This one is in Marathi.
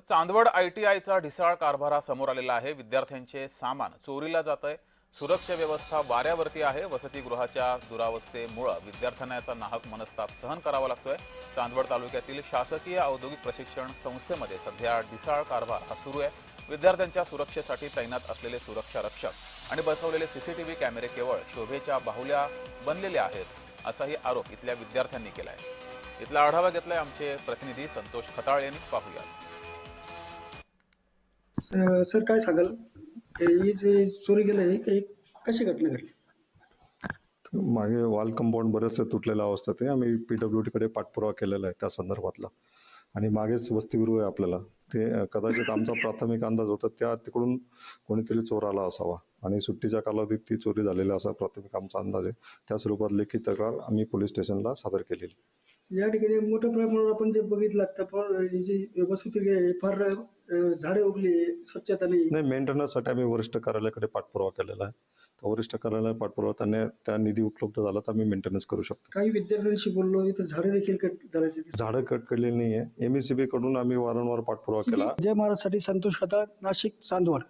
चांदवड ITIचा ढिसाळ कारभार समोर आलेला आहे। विद्यार्थ्यांचे सामान चोरीला जातंय, सुरक्षा व्यवस्था वाऱ्यावरती आहे। वसतिगृहाच्या दुरावस्थेमुळे विद्यार्थ्यांना याचा नाहक मनस्ताप सहन करावा लागतोय। चांदवड तालुक्यातील शासकीय औद्योगिक प्रशिक्षण संस्थेमध्ये सध्या ढिसाळ कारभार हा सुरू आहे। विद्यार्थ्यांच्या सुरक्षेसाठी तैनात असलेले सुरक्षा रक्षक आणि बसवलेले CCTV कॅमेरे केवळ शोभेच्या बाहुल्या बनलेले आहेत, असाही आरोप इथल्या विद्यार्थ्यांनी केलाय। इथला आढावा घेतलाय आमचे प्रतिनिधी संतोष खताळ यांनी। पाहूया। सर काय सांगाल, ही जी चोरी गेली आहे ही कशी घटना घडली? मागे वॉल कंपाऊंड बरेचसे तुटलेल्या अवस्थेत आहे। आम्ही PWD कडे पाठपुरावा केलेला आहे त्या संदर्भातला, आणि मागेच वसतिगृह आहे आपल्याला ते कदाचित आमचा प्राथमिक अंदाज होता त्या तिकडून कोणीतरी चोर आला असावा आणि सुट्टीच्या कालावधीत ती चोरी झालेली असा प्राथमिक आमचा अंदाज आहे। त्या स्वरूपात लेखी तक्रार आम्ही पोलीस स्टेशनला सादर केलेली। या ठिकाणी मोठ्या प्रमाणावर आपण जे बघितलं तर जी वसतिगृह आहे फार झाडे उगली, स्वच्छता नाही। मेंटेनन्ससाठी आम्ही वरिष्ठ कार्यालयाकडे पाठपुरावा केलेला आहे। वरिष्ठ कार्यालय पाठपुरावा त्यांनी त्या निधी उपलब्ध झाला तर आम्ही मेंटेनन्स करू शकतो। काही विद्यार्थ्यांशी बोललो, इथं झाडे देखील कट झाल्याचे झाडं कट केलेली नाहीये। MECB कडून आम्ही वारंवार पाठपुरावा केला। जय महाराजसाठी संतोष खताळ, नाशिक, चांदवड।